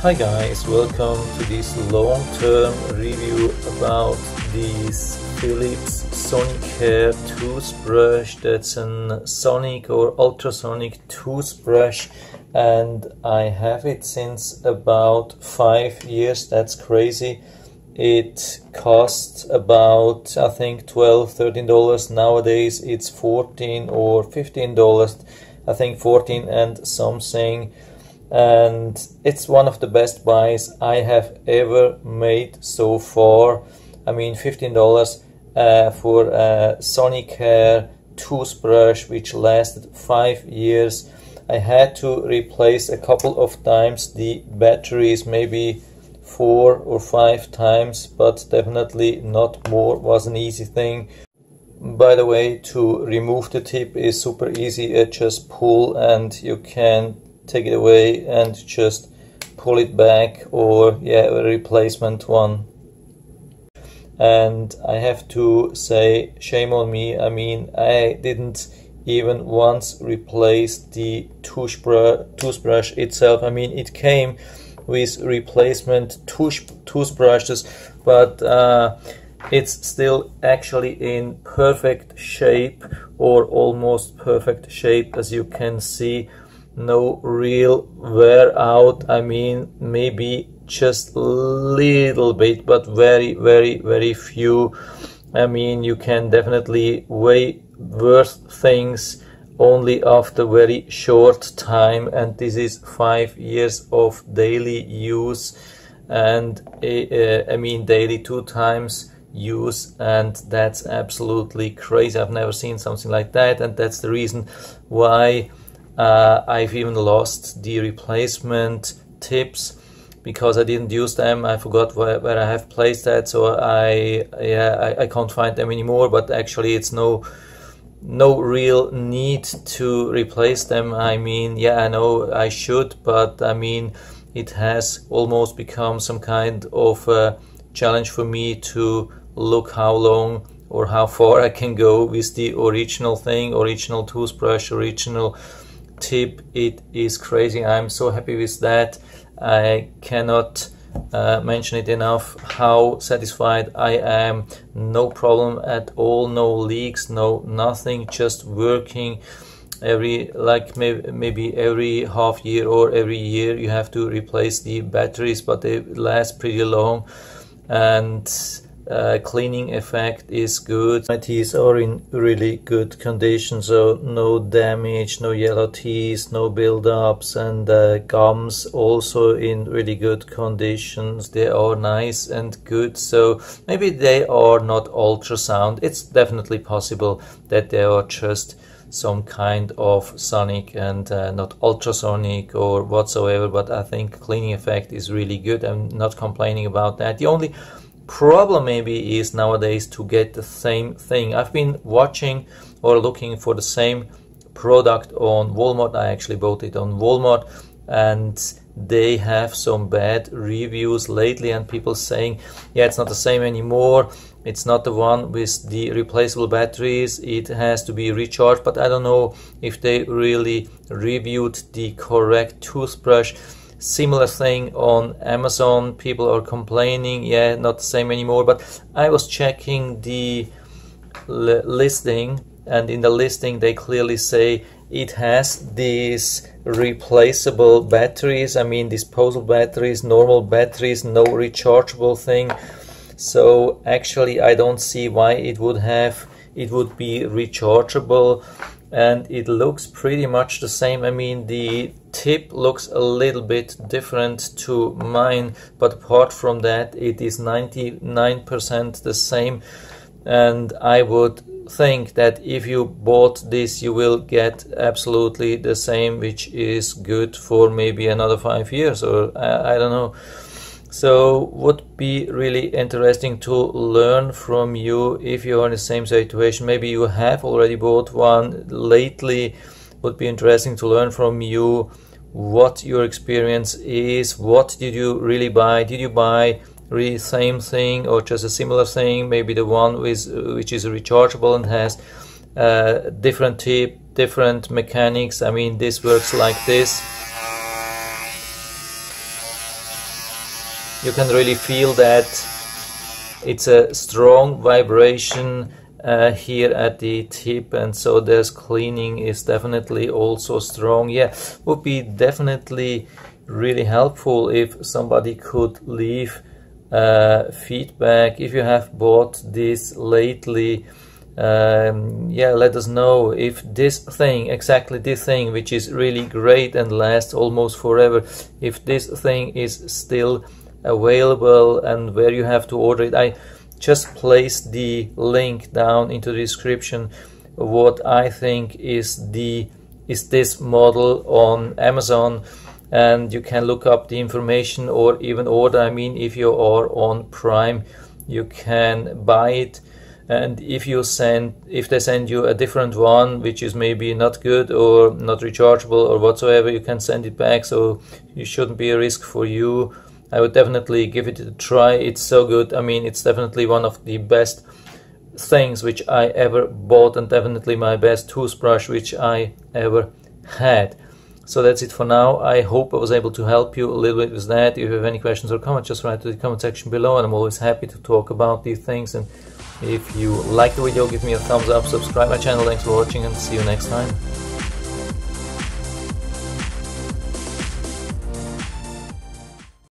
Hi guys, welcome to this long-term review about this Philips Sonicare toothbrush. That's a sonic or ultrasonic toothbrush, and I have it since about 5 years. That's crazy. It costs about, I think, $12–13. Nowadays it's $14 or $15. I think 14 and something. And it's one of the best buys I have ever made so far. I mean, $15 for a Sonicare toothbrush which lasted 5 years. I had to replace a couple of times the batteries, maybe 4 or 5 times, but definitely not more. Was an easy thing. By the way, to remove the tip is super easy. Just pull and you can take it away and just pull it back, or a replacement one. And I have to say, shame on me. I mean, I didn't even once replace the toothbrush itself. I mean, it came with replacement toothbrushes, but it's still actually in perfect shape, or almost perfect shape, as you can see. No real wear out. I mean, maybe just a little bit, but very few. I mean, you can definitely way worse things only after very short time, and this is 5 years of daily use, and I mean daily 2 times use, and that's absolutely crazy. I've never seen something like that, and that's the reason why I've even lost the replacement tips, because I didn't use them. I forgot where I have placed that, so I can't find them anymore. But actually it's no real need to replace them. I mean, I know I should, but I mean, it has almost become some kind of a challenge for me to look how long or how far I can go with the original thing, original toothbrush, original tip. It is crazy. I'm so happy with that. I cannot mention it enough how satisfied I am. No problem at all, no leaks, no nothing, just working. Maybe every half year or every year you have to replace the batteries, but they last pretty long, and cleaning effect is good. My teeth are in really good condition, so no damage, no yellow teeth, no build-ups, and gums also in really good conditions. They are nice and good, so maybe they are not ultrasound. It's definitely possible that they are just some kind of sonic and not ultrasonic or whatsoever, but I think cleaning effect is really good. I'm not complaining about that. The only problem maybe is nowadays to get the same thing. I've been watching or looking for the same product on Walmart. I actually bought it on Walmart, and they have some bad reviews lately, and people saying, it's not the same anymore. It's not the one with the replaceable batteries. It has to be recharged. But I don't know if they really reviewed the correct toothbrush. Similar thing on Amazon. People are complaining, not the same anymore. But I was checking the listing, and in the listing they clearly say it has these replaceable batteries. I mean, disposable batteries, normal batteries, no rechargeable thing. So actually I don't see why it would be rechargeable. And it looks pretty much the same. I mean, the tip looks a little bit different to mine, but apart from that it is 99% the same. And I would think that if you bought this, you will get absolutely the same, which is good for maybe another 5 years, or I don't know. So would be really interesting to learn from you if you are in the same situation. Maybe you have already bought one lately. Would be interesting to learn from you what your experience is. What did you really buy? Did you buy really same thing or just a similar thing? Maybe the one which is rechargeable and has different tip, different mechanics. I mean, this works like this. you can really feel that it's a strong vibration here at the tip, and so this cleaning is definitely also strong. Yeah, would be definitely really helpful if somebody could leave feedback if you have bought this lately. Yeah, let us know if this thing, exactly this thing, which is really great and lasts almost forever, if this thing is still available and where you have to order it. I just placed the link down into the description. What I think is this model on Amazon, and you can look up the information or even order. I mean, if you are on Prime, you can buy it, and if they send you a different one which is maybe not good or not rechargeable or whatsoever, you can send it back, so it shouldn't be a risk for you. I would definitely give it a try. It's so good. I mean, it's definitely one of the best things which I ever bought, and definitely my best toothbrush which I ever had. So that's it for now. I hope I was able to help you a little bit with that. If you have any questions or comments, just write to the comment section below, and I'm always happy to talk about these things. And if you like the video, give me a thumbs up, subscribe my channel. Thanks for watching, and see you next time.